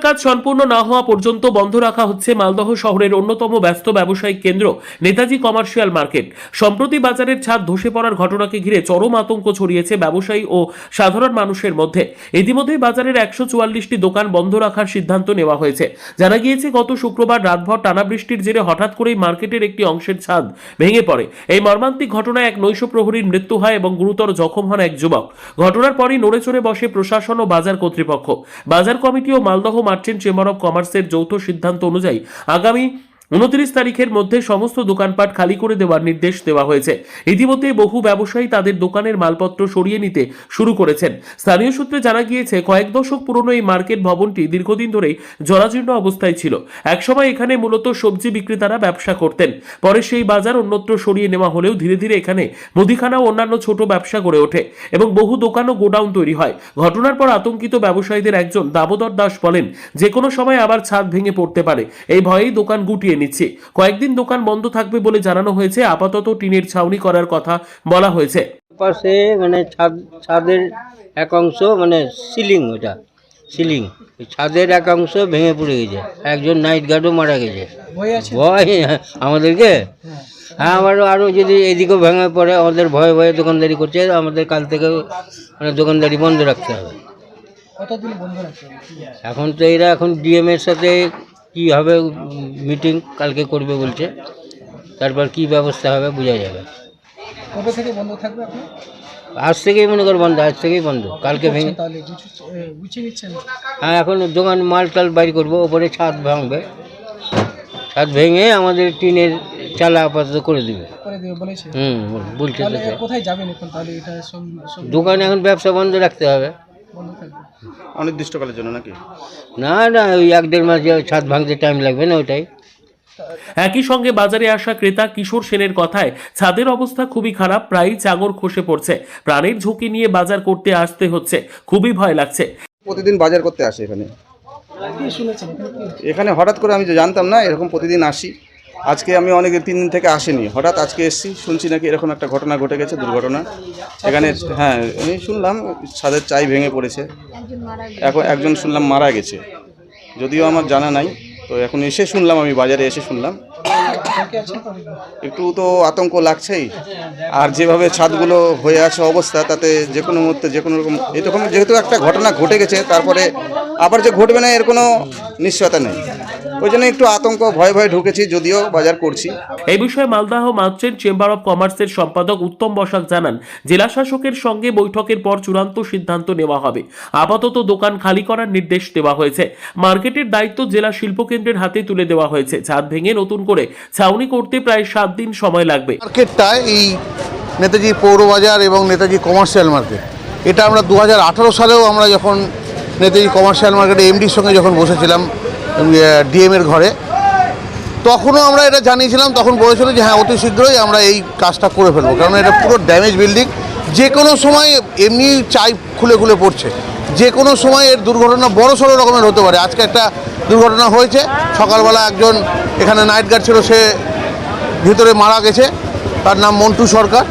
কাজ সম্পূর্ণ না হওয়া পর্যন্ত বন্ধ রাখা হচ্ছে মালদহ শহরের অন্যতম ব্যস্ত ব্যবসায়িক কেন্দ্র নেতাজি কমার্শিয়াল মার্কেট। সম্প্রতি বাজারের ছাদ ধসে পড়ার ঘটনাকে ঘিরে চরম আতঙ্ক ছড়িয়েছে ব্যবসায়ী ও সাধারণ মানুষের মধ্যে। ইতিমধ্যেই বাজারের 144টি দোকান বন্ধ রাখার সিদ্ধান্ত নেওয়া হয়েছে। জানা গিয়েছে, গত শুক্রবার রাতভর টানা বৃষ্টির জেরে হঠাৎ করেই মার্কেটের একটি অংশের ছাদ ভেঙে পড়ে। এই মর্মান্তিক ঘটনায় এক নৈশ প্রহরীর মৃত্যু হয় এবং গুরুতর জখম হন এক যুবক। ঘটনার পরই নড়ে চড়ে বসে প্রশাসন ও বাজার কর্তৃপক্ষ। বাজার কমিটি ও মালদহ মার্চেন্ট চেম্বার অব কমার্সের যৌথ সিদ্ধান্ত অনুযায়ী আগামী 29 তারিখের মধ্যে সমস্ত দোকানপাট খালি করে দেওয়ার নির্দেশ দেওয়া হয়েছে। ইতিমধ্যে বহু ব্যবসায়ী তাদের দোকানের মালপত্র সরিয়ে নিতে শুরু করেছেন। স্থানীয় সূত্রে জানা গিয়েছে, কয়েক দশক পুরনো এই মার্কেট ভবনটি দীর্ঘদিন ধরেই জরাজীর্ণ অবস্থায় ছিল। একসময় এখানে মূলত সবজি বিক্রেতারা ব্যবসা করতেন। পরে সেই বাজার অন্যত্র সরিয়ে নেওয়া হলেও ধীরে ধীরে এখানে মুদিখানা ও অন্যান্য ছোট ব্যবসা গড়ে ওঠে এবং বহু দোকান ও গোডাউন তৈরি হয়। ঘটনার পর আতঙ্কিত ব্যবসায়ীদের একজন দামোদর দাস বলেন, যে কোনো সময় আবার ছাদ ভেঙে পড়তে পারে। এই ভয়েই দোকান গুটিয়ে নিচ্ছে। কয়েকদিন দোকান বন্ধ থাকবে বলে জানানো হয়েছে। আপাতত টিনের ছাউনি করার কথা বলা হয়েছে। পাশে মানে ছাদের এক অংশ মানে সিলিং ছাদের এক অংশ ভেঙে পড়ে গেছে। একজন নাইট গার্ডও মারা গেছে। ভয় আমাদেরকে, হ্যাঁ, আরও যদি এদিকেও ভেঙে পড়ে আমাদের ভয়ে ভয়ে দোকানদারি করছে। আমাদের কাল থেকে মানে দোকানদারি বন্ধ রাখতে হবে। এখন তো এরা এখন ডিএম এর সাথে কি হবে মিটিং কালকে করবে বলছে, তারপর কি ব্যবস্থা হবে বোঝা যাবে। কবে থেকে বন্ধ থাকবে আপনি? আজ থেকেই মনে কর বন্ধ, আজ থেকেই বন্ধ। কালকে ভেঙে তাহলে গুছিয়ে নিচ্ছেন? হ্যাঁ, এখন দোকান মাল টাল বাইর করবো, ওপরে ছাদ ভাঙবে। ছাদ ভেঙে আমাদের টিনের চালা আপাতত করে দেবে বলেছে। বলছে তো। কোথায় যাবেন এখন তাহলে? এটা দোকানে এখন ব্যবসা বন্ধ রাখতে হবে বন্ধ থাকবে অনির্দিষ্টকালের জন্য নাকি? না ওই 1-1.5 মাস ছাদ ভাঙতে টাইম লাগবে না, ওইটাই। একই সঙ্গে বাজারে আসা ক্রেতা কিশোর সেনের কথায়, ছাদের অবস্থা খুবই খারাপ, প্রায়ই চাঙর খসে পড়ছে। প্রাণের ঝুঁকি নিয়ে বাজার করতে আসতে হচ্ছে, খুবই ভয় লাগছে। প্রতিদিন বাজার করতে আসে এখানে। এখানে হঠাৎ করে আমি জানতাম না, এরকম প্রতিদিন আসি। আজকে আমি অনেক 3 দিন থেকে আসিনি, হঠাৎ আজকে এসেছি। শুনছি নাকি এরকম একটা ঘটনা ঘটে গেছে, দুর্ঘটনা এখানে। হ্যাঁ, আমি শুনলাম ছাদের চাই ভেঙে পড়েছে। এখন একজন শুনলাম মারা গেছে, যদিও আমার জানা নাই। তো এখন এসে শুনলাম, আমি বাজারে এসে শুনলাম। একটু তো আতঙ্ক লাগছেই। আর যেভাবে ছাদগুলো হয়ে আছে অবস্থা, তাতে যে কোনো মুহূর্তে যে কোনো রকম এরকম যেহেতু একটা ঘটনা ঘটে গেছে, তারপরে আবার যে ঘটবে না এর কোনো নিশ্চয়তা নেই। ওই জন্য একটু আতঙ্ক ভয়ে ঢুকেছি, যদিও বাজার করছি। এই বিষয়ে মালদহ মার্চেন্ট চেম্বার অব কমার্সের সম্পাদক উত্তম বসাক জানান, জেলা শাসকের সঙ্গে বৈঠকের পর চূড়ান্ত সিদ্ধান্ত নেওয়া হবে। আপাতত দোকান খালি করার নির্দেশ দেওয়া হয়েছে। মার্কেটের দায়িত্ব জেলা শিল্পকেন্দ্রের হাতে তুলে দেওয়া হয়েছে। ছাদ ভেঙে নতুন করে ছাউনি করতে প্রায় 7 দিন সময় লাগবে। মার্কেটটা এই নেতাজি পৌরবাজার এবং নেতাজি কমার্শিয়াল মার্কেট, এটা আমরা 2018 সালেও আমরা যখন নেতাজি কমার্শিয়াল মার্কেটে এমডির সঙ্গে যখন বসেছিলাম ডিএমের ঘরে, তখনও আমরা এটা জানিয়েছিলাম। তখন বলেছিল যে হ্যাঁ, অতি শীঘ্রই আমরা এই কাজটা করে ফেলবো, কারণ এটা পুরো ড্যামেজ বিল্ডিং। যে কোনো সময় এমনি চাই খুলে পড়ছে, যে কোনো সময় এর দুর্ঘটনা বড় সড়ো রকমের হতে পারে। আজকে একটা দুর্ঘটনা হয়েছে, সকালবেলা একজন এখানে নাইট গার্ড ছিল, সে ভিতরে মারা গেছে। তার নাম মন্টু সরকার।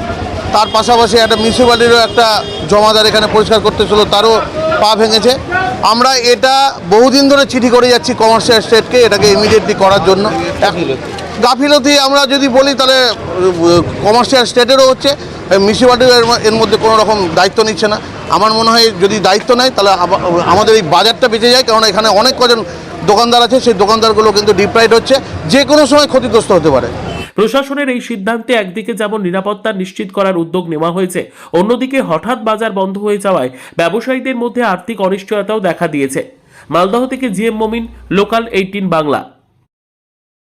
তার পাশাপাশি একটা মিউনিসিপ্যালিটিরও একটা জমাদার এখানে পরিষ্কার করতে ছিল, তারও পা ভেঙেছে। আমরা এটা বহুদিন ধরে চিঠি করে যাচ্ছি কমার্শিয়াল স্টেটকে, এটাকে ইমিডিয়েটলি করার জন্য। গাফিলতি আমরা যদি বলি তাহলে কমার্শিয়াল স্টেটেরও হচ্ছে, মিউনিসিপ্যালিটিও এর মধ্যে কোনো রকম দায়িত্ব নিচ্ছে না। আমার মনে হয় যদি দায়িত্ব নেয় তাহলে আমাদের এই বাজারটা বেঁচে যায়, কারণ এখানে অনেক কজন দোকানদার আছে, সেই দোকানদারগুলো কিন্তু ডিপ্রাইড হচ্ছে, যে কোনো সময় ক্ষতিগ্রস্ত হতে পারে। প্রশাসনের এই সিদ্ধান্তে একদিকে যেমন নিরাপত্তা নিশ্চিত করার উদ্যোগ নেওয়া হয়েছে, অন্যদিকে হঠাৎ বাজার বন্ধ হয়ে যাওয়ায় ব্যবসায়ীদের মধ্যে আর্থিক অনিশ্চয়তাও দেখা দিয়েছে। মালদহ থেকে জিএম মমিন, লোকাল 18 বাংলা।